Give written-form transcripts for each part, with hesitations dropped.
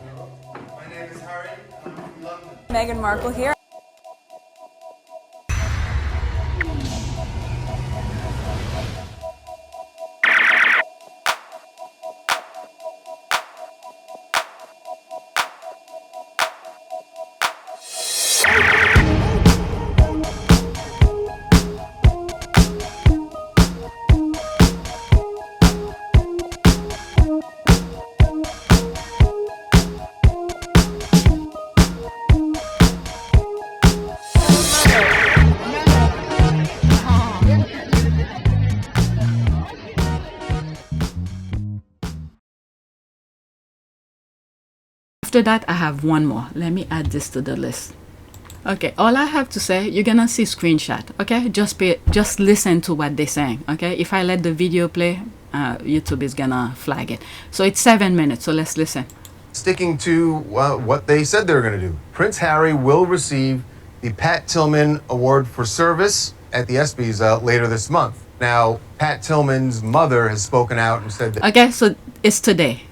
My name is Harry. I'm from London. Meghan Markle here. After that, I have one more. Let me add this to the list. Okay, all I have to say, you're gonna see screenshot. Okay, just listen to what they're saying. Okay, if I let the video play, YouTube is gonna flag it. So it's 7 minutes. So let's listen. Sticking to what they said they were going to do. Prince Harry will receive the Pat Tillman Award for Service at the ESPYs later this month. Now, Pat Tillman's mother has spoken out and said that... Okay, so it's today,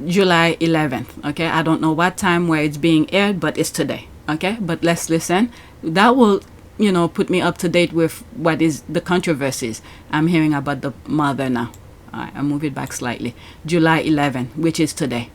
July 11th. Okay, I don't know what time where it's being aired, but it's today. Okay, but let's listen. That will, you know, put me up to date with what is the controversies I'm hearing about the mother now. All right, I'll move it back slightly. July 11th, which is today.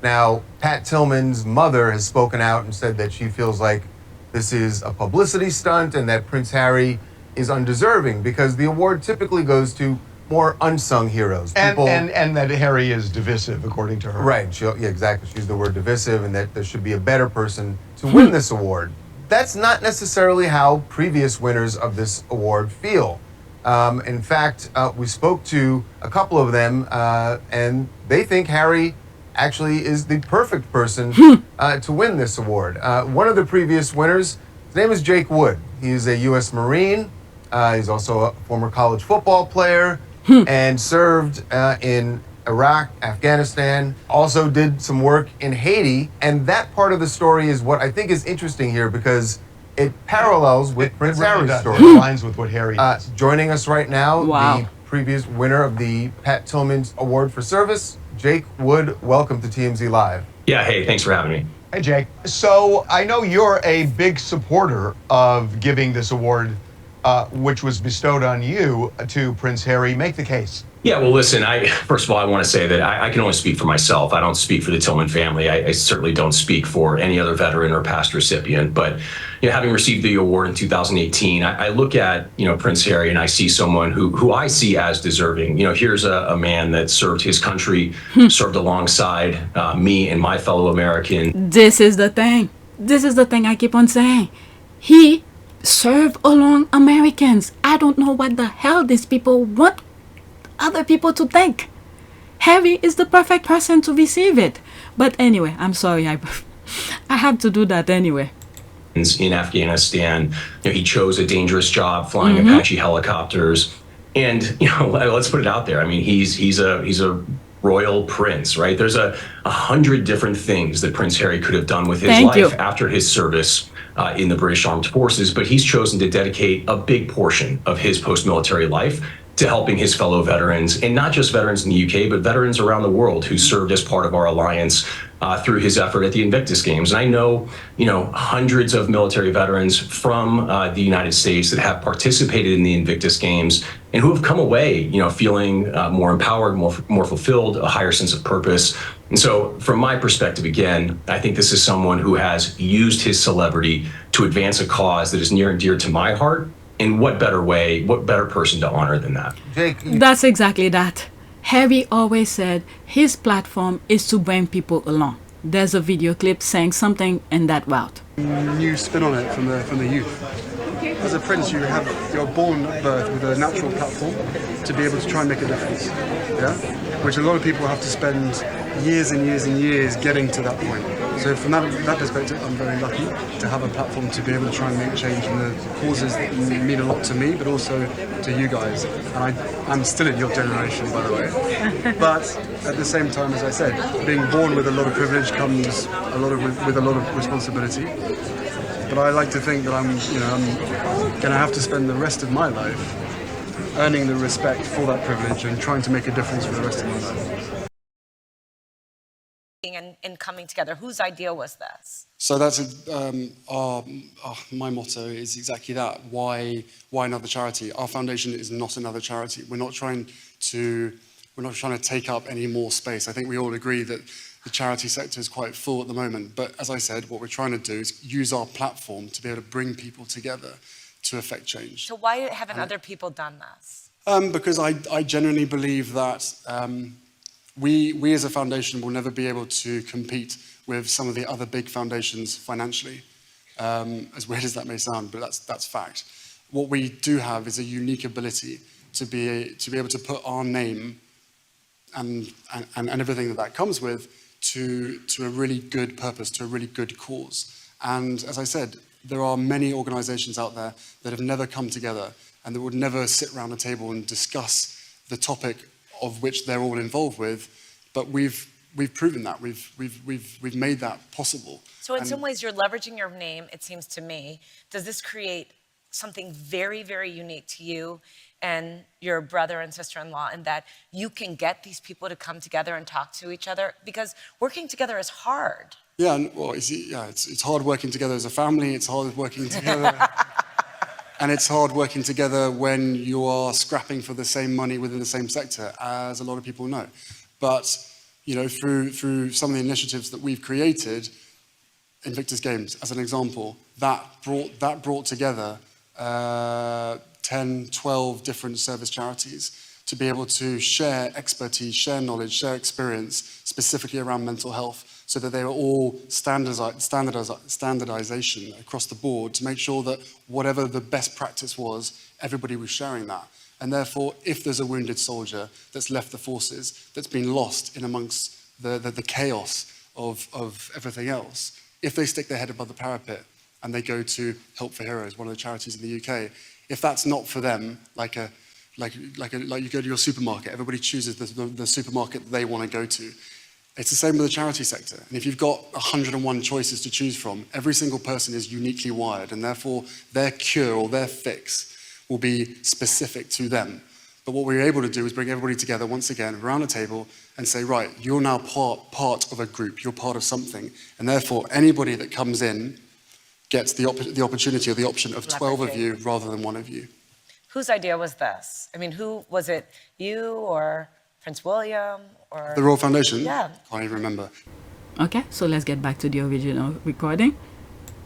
Now, Pat Tillman's mother has spoken out and said that she feels like this is a publicity stunt and that Prince Harry is undeserving because the award typically goes to more unsung heroes. And that Harry is divisive, according to her. Right, yeah, exactly. She used the word divisive and that there should be a better person to win this award. That's not necessarily how previous winners of this award feel. In fact, we spoke to a couple of them and they think Harry actually is the perfect person to win this award. One of the previous winners, his name is Jake Wood. He's a U.S. Marine. He's also a former college football player and served in Iraq, Afghanistan, also did some work in Haiti. And that part of the story is what I think is interesting here because it parallels with Prince Harry's story. It aligns with what Harry is. Joining us right now, Wow. the previous winner of the Pat Tillman Award for Service, Jake Wood. Welcome to TMZ Live. Yeah, hey, thanks for having me. Hey, Jake. So I know you're a big supporter of giving this award, which was bestowed on you, to Prince Harry. Make the case. Yeah, well, listen, first of all, I want to say that I can only speak for myself. I don't speak for the Tillman family. I certainly don't speak for any other veteran or past recipient. But, you know, having received the award in 2018, I look at, you know, Prince Harry and I see someone who I see as deserving. You know, here's a man that served his country, served alongside me and my fellow American. This is the thing. This is the thing I keep on saying. He served along Americans. I don't know what the hell these people want other people to think. Harry is the perfect person to receive it. But anyway, I'm sorry. I have to do that anyway. In Afghanistan, you know, he chose a dangerous job flying Apache helicopters. And, you know, let's put it out there. I mean, he's a royal prince, right? There's 100 different things that Prince Harry could have done with his life after his service in the British Armed Forces, but he's chosen to dedicate a big portion of his post-military life to helping his fellow veterans, and not just veterans in the UK, but veterans around the world who served as part of our alliance through his effort at the Invictus Games. And I know, you know, hundreds of military veterans from the United States that have participated in the Invictus Games and who have come away, you know, feeling more empowered, more fulfilled, a higher sense of purpose. And so from my perspective, again, I think this is someone who has used his celebrity to advance a cause that is near and dear to my heart. And what better way, what better person to honor than that? Jake, That's exactly that. Harry always said his platform is to bring people along. There's a video clip saying something in that route. New spin on it from the youth. As a prince, you're born at birth with a natural platform to be able to try and make a difference. Yeah, which a lot of people have to spend years and years and years getting to that point. So from that perspective, I'm very lucky to have a platform to be able to try and make change in the causes that mean a lot to me, but also to you guys. And I'm still in your generation, by the way. But at the same time, as I said, being born with a lot of privilege comes with a lot of responsibility. But I like to think that I'm going to have to spend the rest of my life earning the respect for that privilege and trying to make a difference for the rest of my life. And in coming together? Whose idea was this? So that's my motto is exactly that. Why another charity? Our foundation is not another charity. We're not trying to take up any more space. I think we all agree that the charity sector is quite full at the moment. But as I said, what we're trying to do is use our platform to be able to bring people together to affect change. So why haven't other people done this? Because I genuinely believe that we as a foundation will never be able to compete with some of the other big foundations financially, as weird as that may sound, but that's fact. What we do have is a unique ability to be able to put our name and everything that comes with to a really good purpose, to a really good cause. And as I said, there are many organizations out there that have never come together and that would never sit around a table and discuss the topic of which they're all involved with, but we've proven that. We've made that possible. So in some ways, you're leveraging your name, it seems to me. Does this create something very, very unique to you and your brother and sister-in-law, in that you can get these people to come together and talk to each other? Because working together is hard. Yeah, well, it's hard working together as a family. It's hard working together. And it's hard working together when you are scrapping for the same money within the same sector, as a lot of people know. But you know, through some of the initiatives that we've created, Invictus Games, as an example, that brought together 10, 12 different service charities to be able to share expertise, share knowledge, share experience, specifically around mental health, so that they were all standardization across the board to make sure that whatever the best practice was, everybody was sharing that. And therefore, if there's a wounded soldier that's left the forces, that's been lost in amongst the chaos of everything else, if they stick their head above the parapet and they go to Help for Heroes, one of the charities in the UK, if that's not for them, like you go to your supermarket, everybody chooses the supermarket that they want to go to. It's the same with the charity sector. And if you've got 101 choices to choose from, every single person is uniquely wired, and therefore their cure or their fix will be specific to them. But what we're able to do is bring everybody together once again around a table and say, right, you're now part of a group, you're part of something, and therefore anybody that comes in gets the opportunity or the option of 12 of you rather than one of you. Whose idea was this? I mean, who was it? You or Prince William or the Royal Foundation? Yeah. Can't even remember. Okay, so let's get back to the original recording.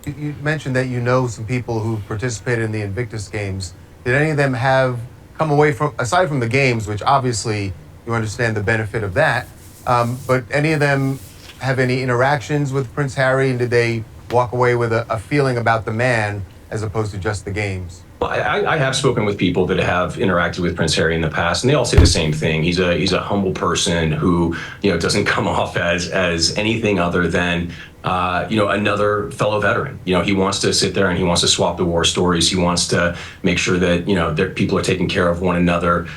You mentioned that you know some people who participated in the Invictus Games. Did any of them have come away from, aside from the games, which obviously you understand the benefit of that, but any of them have any interactions with Prince Harry, and did they walk away with a feeling about the man as opposed to just the games? Well, I have spoken with people that have interacted with Prince Harry in the past, and they all say the same thing. He's a humble person who, you know, doesn't come off as anything other than another fellow veteran. You know, he wants to sit there and he wants to swap the war stories. He wants to make sure that, you know, that people are taking care of one another.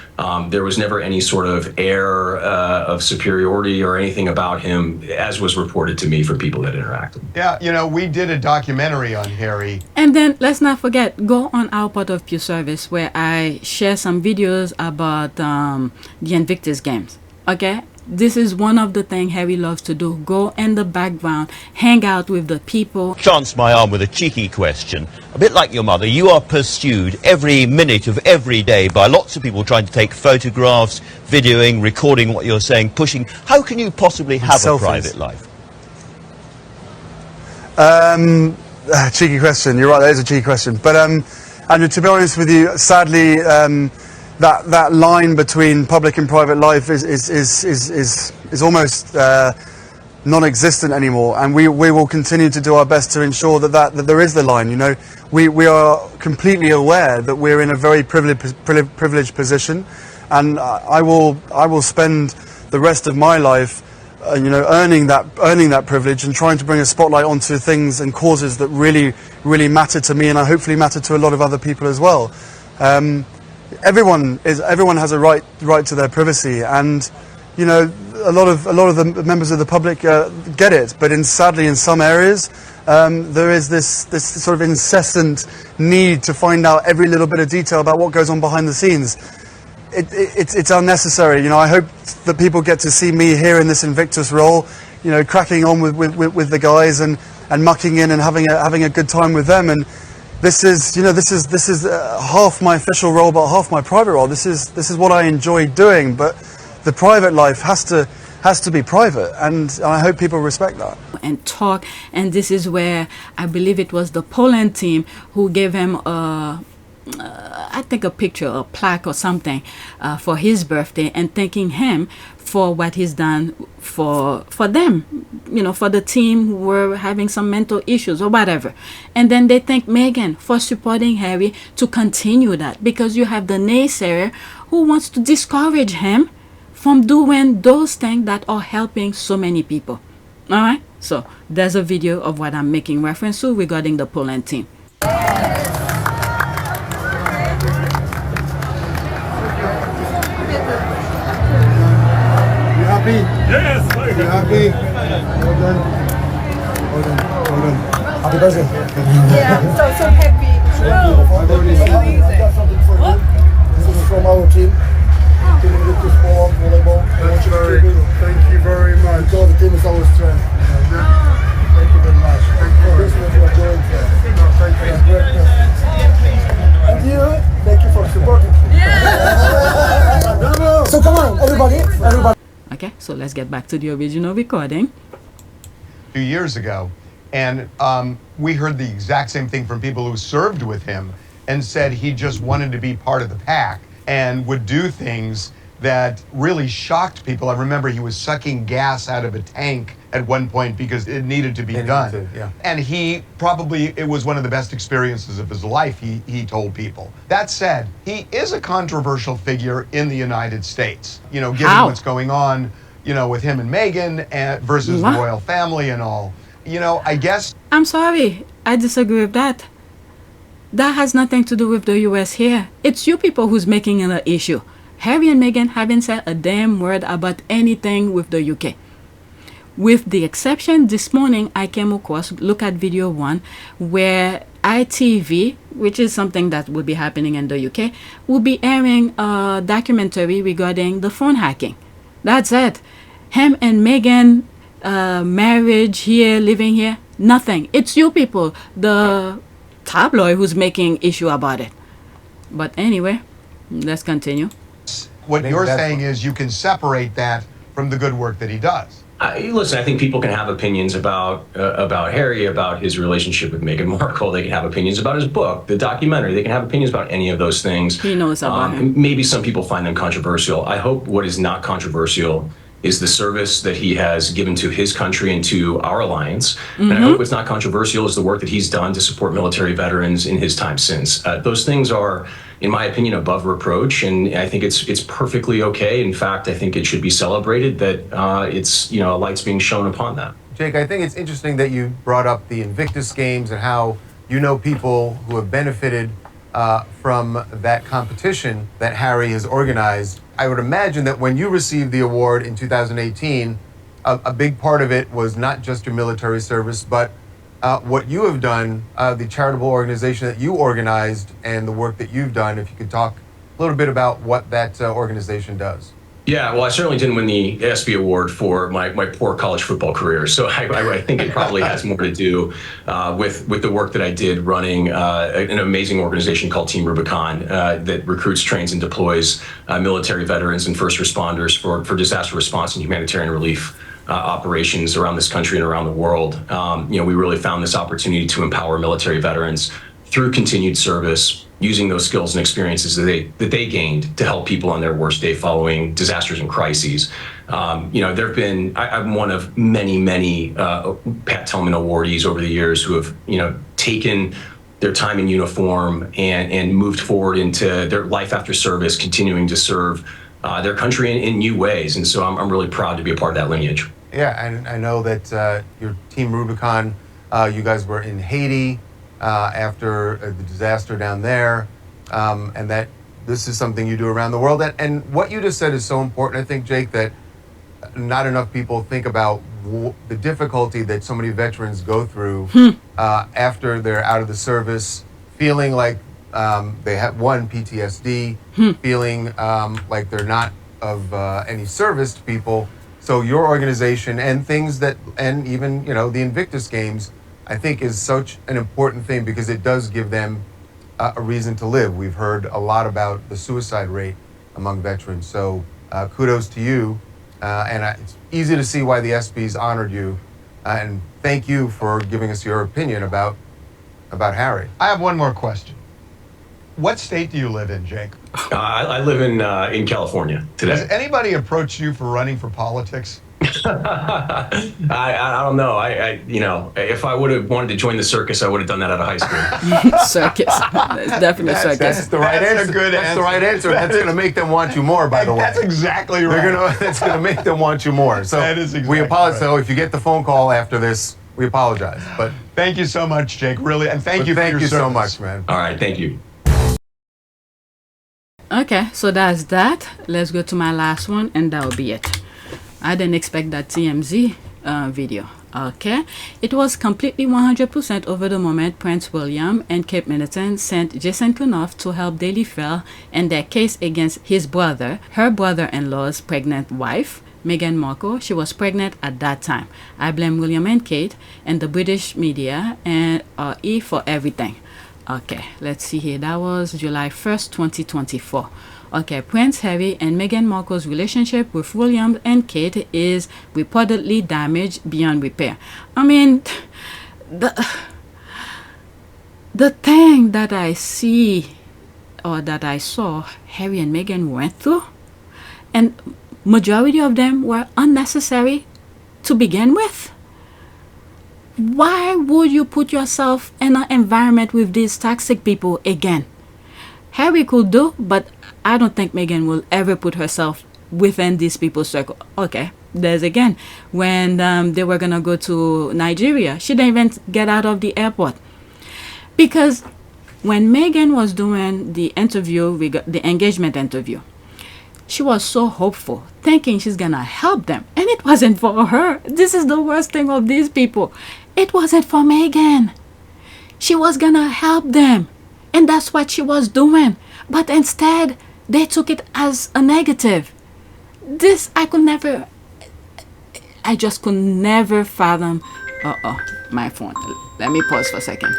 There was never any sort of air of superiority or anything about him, as was reported to me from people that interacted. Yeah, you know, we did a documentary on Harry. And then let's not forget, go on our Part of Pew service where I share some videos about the Invictus Games. Okay? This is one of the things Harry loves to do. Go in the background, hang out with the people. Chance my arm with a cheeky question. A bit like your mother, you are pursued every minute of every day by lots of people trying to take photographs, videoing, recording what you're saying, pushing. How can you possibly have a private life? Cheeky question. You're right, that is a cheeky question. But Andrew, to be honest with you, sadly, that line between public and private life is almost non-existent anymore, and we will continue to do our best to ensure that there is the line. You know, we are completely aware that we're in a very privileged position, and I will spend the rest of my life, earning that privilege and trying to bring a spotlight onto things and causes that really matter to me, and I hopefully matter to a lot of other people as well. Everyone has a right to their privacy, and you know, a lot of the members of the public get it, but sadly in some areas there is this sort of incessant need to find out every little bit of detail about what goes on behind the scenes. It's unnecessary. You know, I hope that people get to see me here in this Invictus role, you know, cracking on with the guys and mucking in and having a good time with them. And this is, you know, this is half my official role, but half my private role. This is what I enjoy doing. But the private life has to be private, and I hope people respect that. And talk, and this is where I believe it was the Poland team who gave him I think a picture, a plaque or something for his birthday, and thanking him for what he's done for them, you know, for the team who were having some mental issues or whatever. And then they thank Meghan for supporting Harry to continue that, because you have the naysayer who wants to discourage him from doing those things that are helping so many people. All right, so there's a video of what I'm making reference to regarding the Poland team. Yes, you happy? Well done. Well done. Well done. Happy birthday. Yeah, I'm so happy. I've already got something for you. This is from our team. Team Invictus volleyball. Thank you very much. The team is our strength. Thank you very much. Thank you very This is what we're doing for. No, thank you. And you, thank you for supporting. So come on, everybody. Okay, so let's get back to the original recording. 2 years ago, and we heard the exact same thing from people who served with him and said he just wanted to be part of the pack and would do things that really shocked people. I remember he was sucking gas out of a tank at one point because it needed to be done. Yeah. And he probably, it was one of the best experiences of his life, he told people. That said, he is a controversial figure in the United States. You know, given How? what's going on, you know, with him and Meghan versus What? the royal family and all. You know, I guess I'm sorry, I disagree with that. That has nothing to do with the US here. It's you people who's making it an issue. Harry and Meghan haven't said a damn word about anything with the UK. With the exception, this morning I came across, look at video 1, where ITV, which is something that will be happening in the UK, will be airing a documentary regarding the phone hacking. That's it. Him and Meghan, marriage here, living here, nothing. It's you people, the tabloid, who's making issue about it. But anyway, let's continue. what think you're that's saying what- is you can separate that from the good work that he does. Listen, I think people can have opinions about Harry, about his relationship with Meghan Markle. They can have opinions about his book, the documentary. They can have opinions about any of those things. He knows about him. Maybe some people find them controversial. I hope what is not controversial is the service that he has given to his country and to our alliance. And I hope what's not controversial is the work that he's done to support military veterans in his time since. Those things are, in my opinion, above reproach, and I think it's perfectly okay. In fact, I think it should be celebrated that it's, you know, a light's being shown upon that. Jake, I think it's interesting that you brought up the Invictus Games and how you know people who have benefited from that competition that Harry has organized. I would imagine that when you received the award in 2018, a big part of it was not just your military service, but what you have done, the charitable organization that you organized and the work that you've done. If you could talk a little bit about what that organization does. Yeah, well, I certainly didn't win the ESPY award for my poor college football career. So I think it probably has more to do with the work that I did running an amazing organization called Team Rubicon that recruits, trains, and deploys military veterans and first responders for disaster response and humanitarian relief operations around this country and around the world. You know, we really found this opportunity to empower military veterans through continued service, using those skills and experiences that they gained to help people on their worst day following disasters and crises. You know, there've been, I'm one of many Pat Tillman awardees over the years who have, you know, taken their time in uniform and moved forward into their life after service, continuing to serve their country in new ways. And so I'm really proud to be a part of that lineage. Yeah, and I know that your Team Rubicon, you guys were in Haiti after the disaster down there, and that this is something you do around the world. And what you just said is so important, I think, Jake, that not enough people think about the difficulty that so many veterans go through after they're out of the service, feeling like they have PTSD, feeling like they're not of any service to people. So your organization and things that, and even, you know, the Invictus Games, I think is such an important thing because it does give them a reason to live. We've heard a lot about the suicide rate among veterans. So kudos to you. It's easy to see why the ESPYs honored you. And thank you for giving us your opinion about Harry. I have one more question. What state do you live in, Jake? I live in California today. Has anybody approached you for running for politics? I don't know. You know, if I would have wanted to join the circus, I would have done that out of high school. Circus. That's definitely circus. That's the right That's answer. a good That's answer. the right answer. That's going to make them want you more, by the way. That's exactly right. That's going to make them want you more. So That is we exactly apologize. right. So if you get the phone call after this, we apologize. But Thank you so much, Jake. Really, and thank you for your so service. much, man. All right, thank you. Okay, so that's that. Let's go to my last one, and that'll be it. I didn't expect that TMZ video. Okay, it was completely 100% over the moment Prince William and Kate Middleton sent Jason Kenoff to help Daily Fair in their case against his brother, her brother-in-law's pregnant wife, Meghan Markle. She was pregnant at that time. I blame William and Kate and the British media and RE for everything. Okay, let's see here. That was July 1st, 2024. Okay, Prince Harry and Meghan Markle's relationship with William and Kate is reportedly damaged beyond repair. I mean, the thing that I see or that I saw Harry and Meghan went through, and majority of them were unnecessary to begin with. Why would you put yourself in an environment with these toxic people again? Harry could do, but I don't think Meghan will ever put herself within these people's circle. Okay, there's again, when they were gonna go to Nigeria, she didn't even get out of the airport. Because when Meghan was doing the interview, the engagement interview, she was so hopeful, thinking she's gonna help them. And it wasn't for her. This is the worst thing of these people. It wasn't for Meghan. She was gonna help them. And that's what she was doing. But instead, they took it as a negative. This, I just could never fathom. My phone. Let me pause for a second.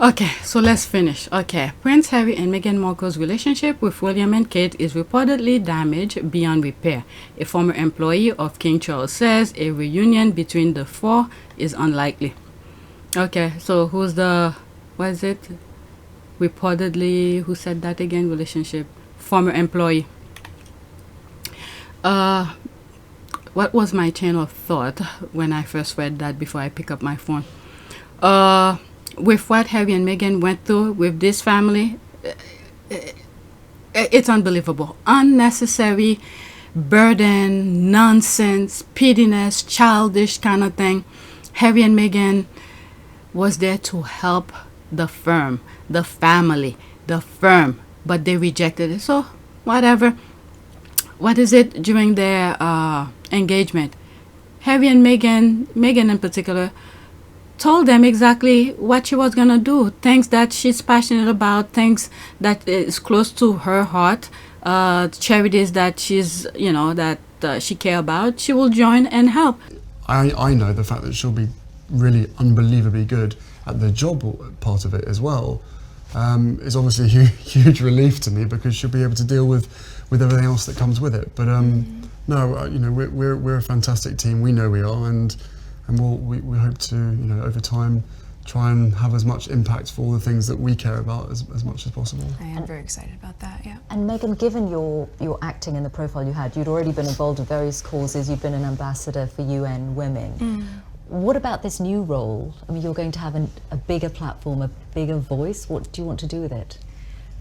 Okay, so let's finish. Okay, Prince Harry and Meghan Markle's relationship with William and Kate is reportedly damaged beyond repair. A former employee of King Charles says a reunion between the four is unlikely. Okay, so who's the, what is it? Reportedly, who said that again? Relationship, former employee. What was my chain of thought when I first read that before I pick up my phone? With what Harry and Meghan went through with this family, it's unbelievable. Unnecessary burden, nonsense, pettiness, childish kind of thing. Harry and Meghan was there to help the firm, the family, the firm, but they rejected it. So, whatever. What is it during their engagement? Harry and Meghan in particular, told them exactly what she was gonna do, things that she's passionate about, things that is close to her heart, charities that she's, you know, that she care about. She will join and help. I know the fact that she'll be really unbelievably good at the job part of it as well is obviously a huge relief to me, because she'll be able to deal with everything else that comes with it. But no, you know, we're a fantastic team. We know we are, and we hope to, you know, over time try and have as much impact for all the things that we care about as much as possible. I am very excited about that, yeah. And Meghan, given your acting and the profile you had, you'd already been involved in various causes, you've been an ambassador for UN Women. What about this new role? I mean, you're going to have a bigger platform, a bigger voice. What do you want to do with it?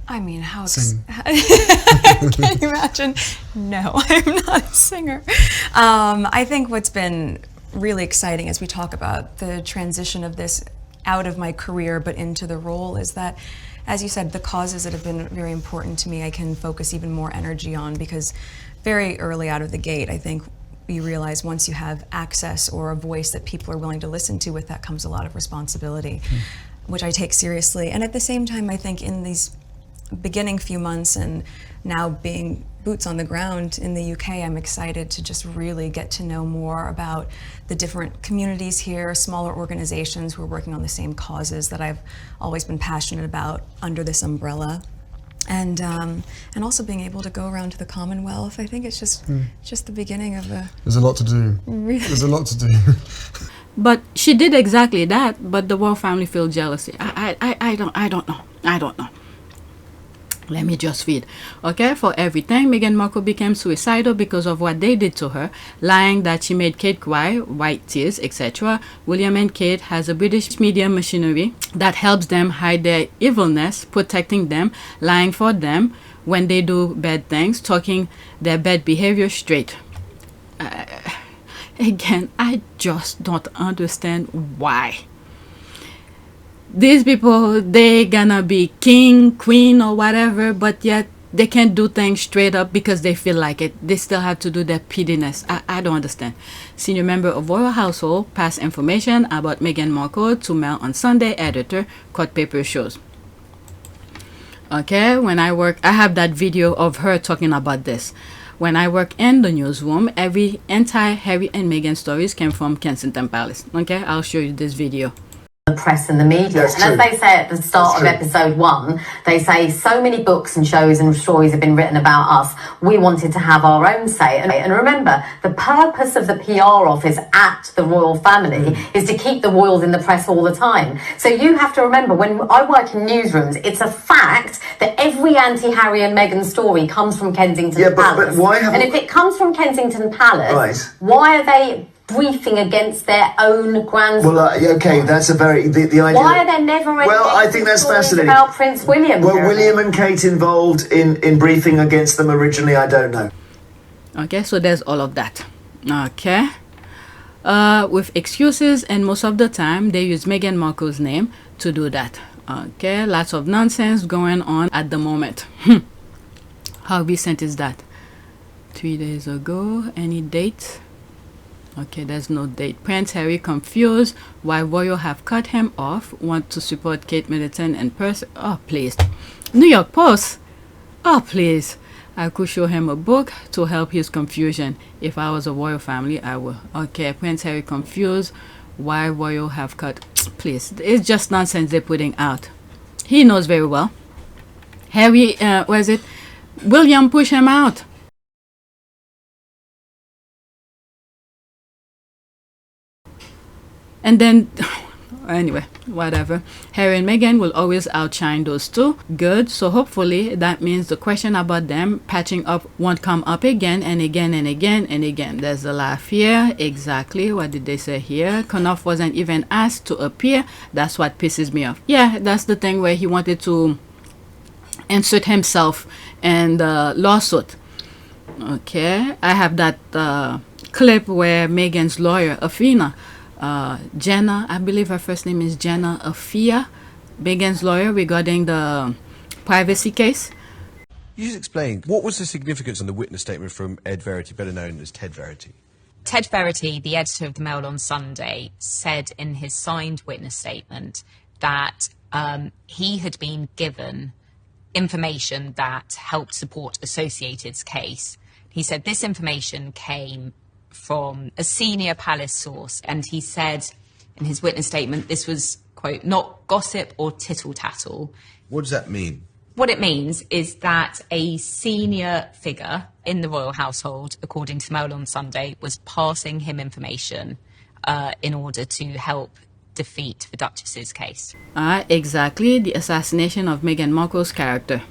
I mean, how... Sing. Can you imagine? No, I'm not a singer. I think what's been really exciting as we talk about the transition of this out of my career but into the role is that, as you said, the causes that have been very important to me I can focus even more energy on, because very early out of the gate I think you realize once you have access or a voice that people are willing to listen to, with that comes a lot of responsibility, which I take seriously. And at the same time, I think in these beginning few months and now being boots on the ground in the UK, I'm excited to just really get to know more about the different communities here, smaller organizations who are working on the same causes that I've always been passionate about under this umbrella. And also being able to go around to the Commonwealth. I think it's just the beginning of a... There's a lot to do. Really? There's a lot to do. But she did exactly that, but the royal family feel jealousy. I don't know. Let me just read. Okay, for everything, Meghan Markle became suicidal because of what they did to her, lying that she made Kate cry, white tears, etc. William and Kate has a British media machinery that helps them hide their evilness, protecting them, lying for them when they do bad things, talking their bad behavior straight. Again, I just don't understand why. These people, they gonna be king, queen, or whatever, but yet they can't do things straight up because they feel like it. They still have to do their pettiness. I don't understand. Senior member of royal household passed information about Meghan Markle to Mail on Sunday editor, court paper shows. Okay, when I work, I have that video of her talking about this. When I work in the newsroom, every anti-Harry and Meghan stories came from Kensington Palace. Okay, I'll show you this video. The press and the media. And as they say at the start of episode 1, they say so many books and shows and stories have been written about us. We wanted to have our own say. And remember, the purpose of the PR office at the royal family is to keep the royals in the press all the time. So you have to remember, when I work in newsrooms, it's a fact that every anti-Harry and Meghan story comes from Kensington Palace. But why have... And if it comes from Kensington Palace, why are they briefing against their own grandson? Well, okay, that's a very... The idea... Why are there never any... Well, I think that's fascinating. ...about Prince William? Were William and Kate involved in briefing against them originally? I don't know. Okay, so there's all of that. Okay. With excuses, and most of the time, they use Meghan Markle's name to do that. Okay, lots of nonsense going on at the moment. How recent is that? 3 days ago. Any date? Okay, there's no date. Prince Harry confused why royal have cut him off. Want to support Kate Middleton in person. Oh, please. New York Post. Oh, please. I could show him a book to help his confusion. If I was a royal family, I would. Okay, Prince Harry confused why royal have cut. Please, it's just nonsense they're putting out. He knows very well. Harry, was it? William pushed him out. And then, anyway, whatever. Harry and Meghan will always outshine those two. Good. So hopefully that means the question about them patching up won't come up again and again and again and again. There's a laugh here. Exactly. What did they say here? Conniff wasn't even asked to appear. That's what pisses me off. Yeah, that's the thing where he wanted to insert himself in the lawsuit. Okay. I have that clip where Meghan's lawyer, Afina, Jenna, I believe her first name is Jenna Afia, Meghan's lawyer, regarding the privacy case. You just explain, what was the significance on the witness statement from Ed Verity, better known as Ted Verity? Ted Verity, the editor of the Mail on Sunday, said in his signed witness statement that he had been given information that helped support Associated's case. He said this information came from a senior palace source, and he said in his witness statement this was, quote, not gossip or tittle-tattle. What does that mean? What it means is that a senior figure in the royal household, according to the Mail on Sunday, was passing him information in order to help defeat the Duchess's case. Exactly, the assassination of Meghan Markle's character.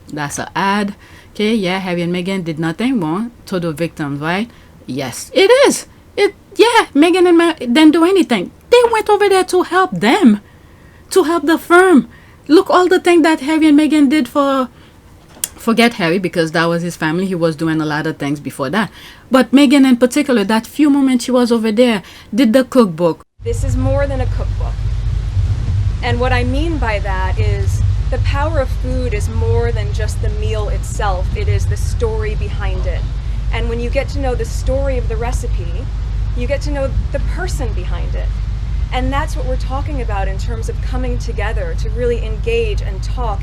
That's an ad. Okay, yeah, Harry and Meghan did nothing wrong. Total victims, right? Yes, it is. Yeah, Meghan and Meghan didn't do anything. They went over there to help them, to help the firm. Look, all the things that Harry and Meghan did for... Forget Harry, because that was his family. He was doing a lot of things before that. But Meghan in particular, that few moments she was over there, did the cookbook. This is more than a cookbook. And what I mean by that is the power of food is more than just the meal itself. It is the story behind it. And when you get to know the story of the recipe, you get to know the person behind it. And that's what we're talking about in terms of coming together to really engage and talk.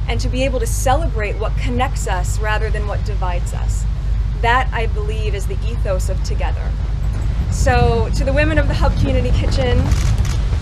and to be able to celebrate what connects us rather than what divides us. That, I believe, is the ethos of Together. So, to the women of the Hub Community Kitchen,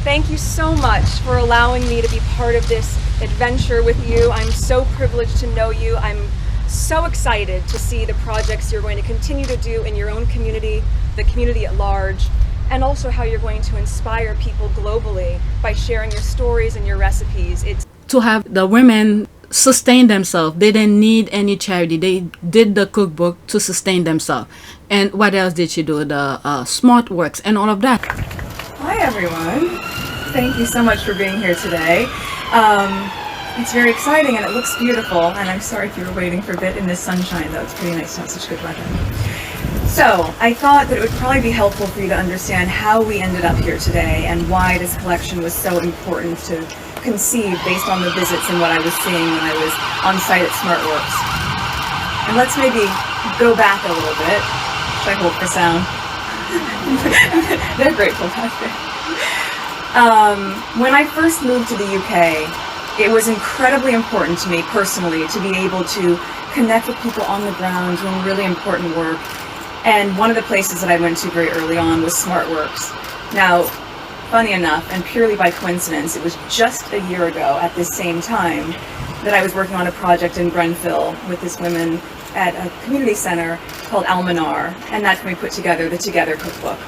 thank you so much for allowing me to be part of this adventure with you. I'm so privileged to know you. I'm so excited to see the projects you're going to continue to do in your own community, the community at large, and also how you're going to inspire people globally by sharing your stories and your recipes. It's to have the women sustain themselves. They didn't need any charity. They did the cookbook to sustain themselves. And what else did she do? The smart works and all of that. Hi everyone. Thank you so much for being here today. It's very exciting and it looks beautiful, and I'm sorry if you were waiting for a bit in this sunshine, though. It's pretty nice to have such good weather. So I thought that it would probably be helpful for you to understand how we ended up here today and why this collection was so important to conceive based on the visits and what I was seeing when I was on site at SmartWorks. And let's maybe go back a little bit. Should I hold for sound? They're grateful back there. When I first moved to the UK, it was incredibly important to me personally to be able to connect with people on the ground doing really important work. And one of the places that I went to very early on was SmartWorks. Now, funny enough, and purely by coincidence, it was just a year ago at this same time that I was working on a project in Grenfell with this woman at a community center called Almanar, and that's when we put together the Together cookbook.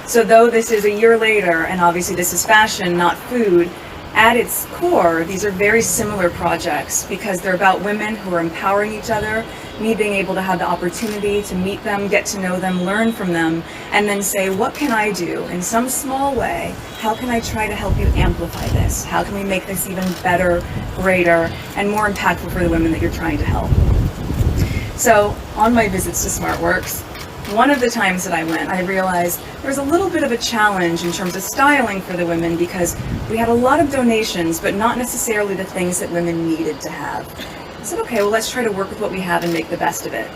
So though this is a year later, and obviously this is fashion, not food, at its core, these are very similar projects because they're about women who are empowering each other, me being able to have the opportunity to meet them, get to know them, learn from them, and then say, what can I do in some small way? How can I try to help you amplify this? How can we make this even better, greater, and more impactful for the women that you're trying to help? So on my visits to SmartWorks, one of the times that I went, I realized there was a little bit of a challenge in terms of styling for the women because we had a lot of donations, but not necessarily the things that women needed to have. I said, okay, well, let's try to work with what we have and make the best of it.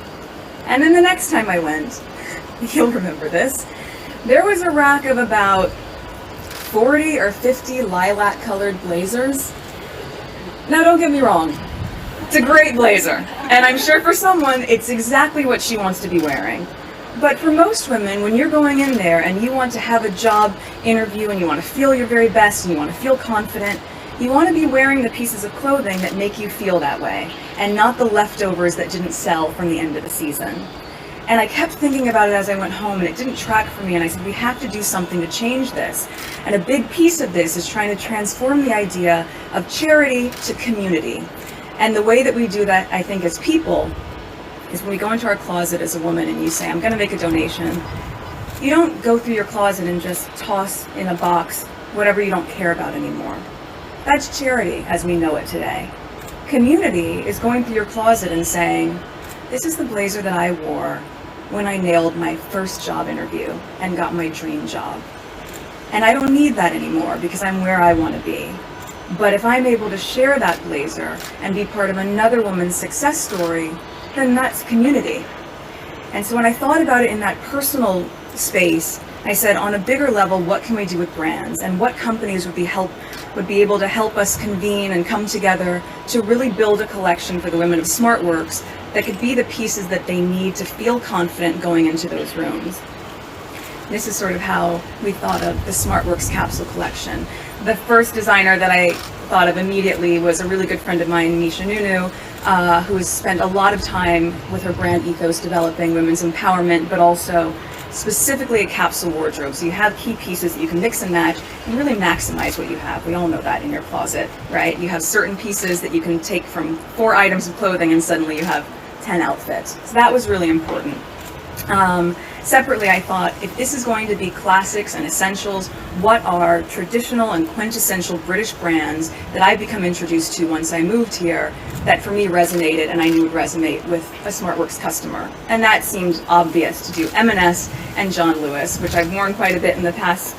And then the next time I went, you'll remember this, there was a rack of about 40 or 50 lilac-colored blazers. Now, don't get me wrong. It's a great blazer, and I'm sure for someone, it's exactly what she wants to be wearing. But for most women, when you're going in there and you want to have a job interview and you want to feel your very best and you want to feel confident, you want to be wearing the pieces of clothing that make you feel that way and not the leftovers that didn't sell from the end of the season. And I kept thinking about it as I went home and it didn't track for me, and I said, we have to do something to change this. And a big piece of this is trying to transform the idea of charity to community. And the way that we do that, I think, as people, is when we go into our closet as a woman and you say, I'm going to make a donation, you don't go through your closet and just toss in a box whatever you don't care about anymore. That's charity as we know it today. Community is going through your closet and saying, this is the blazer that I wore when I nailed my first job interview and got my dream job. And I don't need that anymore because I'm where I want to be. But if I'm able to share that blazer and be part of another woman's success story, then that's community. And so when I thought about it in that personal space, I said, on a bigger level, what can we do with brands, and what companies would be able to help us convene and come together to really build a collection for the women of SmartWorks that could be the pieces that they need to feel confident going into those rooms. This is sort of how we thought of the SmartWorks capsule collection. The first designer that I thought of immediately was a really good friend of mine, Misha Nunu, who has spent a lot of time with her brand ethos developing women's empowerment, but also specifically a capsule wardrobe. So you have key pieces that you can mix and match and really maximize what you have. We all know that in your closet, right? You have certain pieces that you can take from 4 items of clothing and suddenly you have 10 outfits. So that was really important. Separately, I thought, if this is going to be classics and essentials, what are traditional and quintessential British brands that I've become introduced to once I moved here that for me resonated and I knew would resonate with a SmartWorks customer? And that seemed obvious to do M&S and John Lewis, which I've worn quite a bit in the past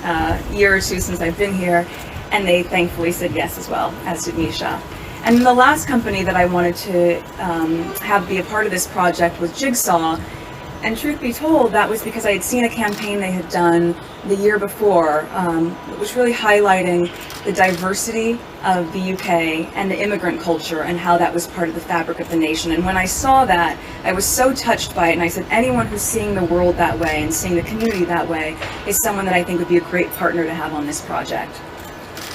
year or two since I've been here, and they thankfully said yes as well, as did Misha. And the last company that I wanted to have be a part of this project was Jigsaw. And truth be told, that was because I had seen a campaign they had done the year before, which was really highlighting the diversity of the UK and the immigrant culture and how that was part of the fabric of the nation. And when I saw that, I was so touched by it, and I said, anyone who's seeing the world that way and seeing the community that way is someone that I think would be a great partner to have on this project.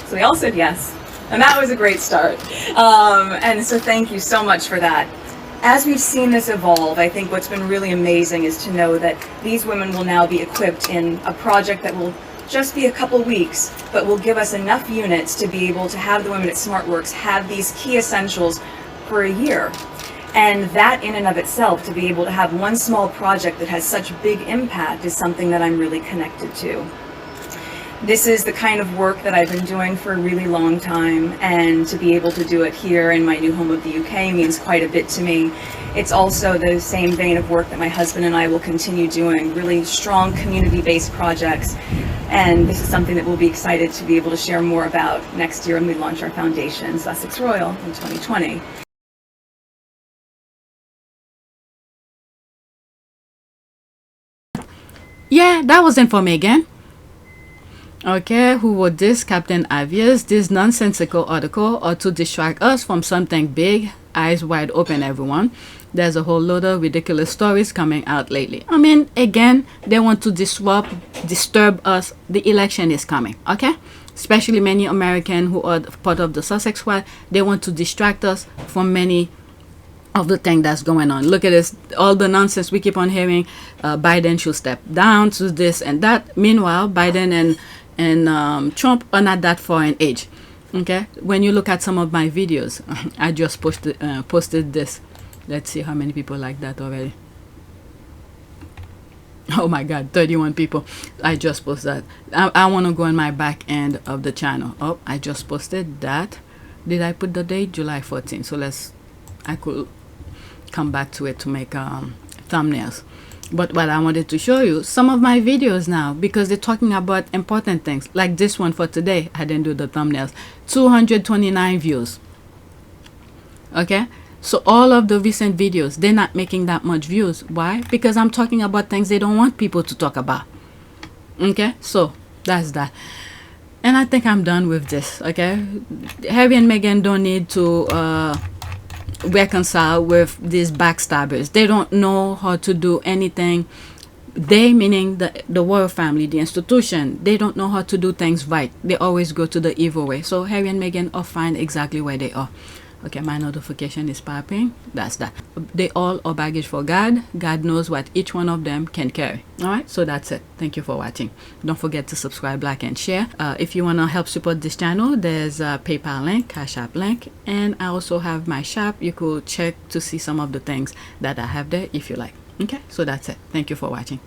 So they all said yes, and that was a great start. And so thank you so much for that. As we've seen this evolve, I think what's been really amazing is to know that these women will now be equipped in a project that will just be a couple weeks, but will give us enough units to be able to have the women at SmartWorks have these key essentials for a year. And that in and of itself, to be able to have one small project that has such big impact, is something that I'm really connected to. This is the kind of work that I've been doing for a really long time, and to be able to do it here in my new home of the UK means quite a bit to me. It's also the same vein of work that my husband and I will continue doing, really strong community-based projects. And this is something that we'll be excited to be able to share more about next year when we launch our foundation, Sussex Royal, in 2020. Yeah, that wasn't for Meghan. Okay, who wrote this? Captain Obvious. This nonsensical article or to distract us from something big. Eyes wide open, everyone. There's a whole load of ridiculous stories coming out lately. I mean, again, they want to disturb us. The election is coming, okay? Especially many Americans who are part of the Sussex squad. They want to distract us from many of the thing that's going on. Look at this, all the nonsense we keep on hearing. Biden should step down to this and that. Meanwhile, Biden and Trump are not that far in age. Okay, when you look at some of my videos, I just posted this. Let's see how many people like that already. Oh my God, 31 people. I just posted that. I want to go in my back end of the channel. Oh, I just posted that. Did I put the date? July 14th. So I could come back to it to make thumbnails. But what I wanted to show you, some of my videos now, because they're talking about important things, like this one for today. I didn't do the thumbnails. 229 views. Okay, so all of the recent videos, they're not making that much views. Why? Because I'm talking about things they don't want people to talk about. Okay, so that's that. And I think I'm done with this. Okay, Harry and Meghan don't need to reconcile with these backstabbers. They don't know how to do anything. They, meaning the royal family, the institution, they don't know how to do things right. They always go to the evil way. So Harry and Meghan are fine exactly where they are. Okay, my notification is popping. That's that. They all are baggage for God. God knows what each one of them can carry. All right, so that's it. Thank you for watching. Don't forget to subscribe, like, and share. If you want to help support this channel, there's a PayPal link, Cash App link, and I also have my shop. You could check to see some of the things that I have there if you like. Okay, so that's it. Thank you for watching.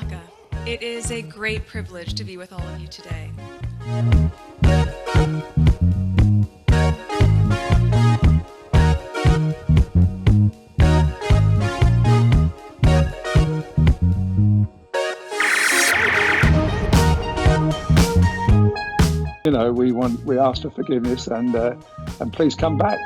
Vaca. It is a great privilege to be with all of you today. You know, we ask for forgiveness and please come back.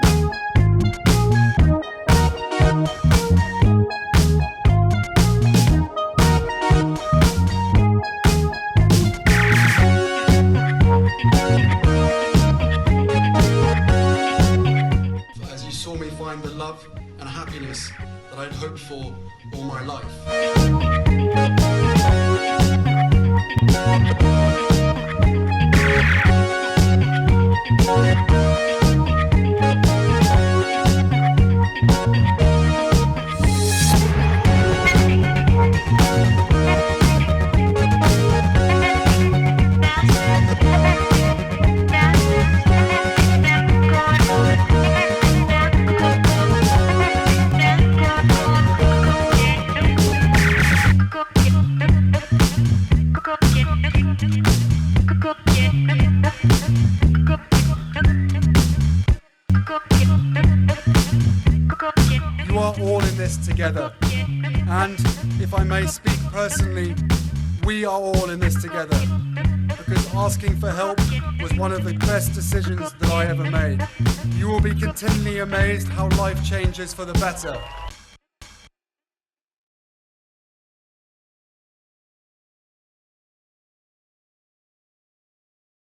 As you saw me find the love and happiness that I'd hoped for all my life. You are all in this together. And if I may speak personally, we are all in this together. Because asking for help was one of the best decisions that I ever made. You will be continually amazed how life changes for the better.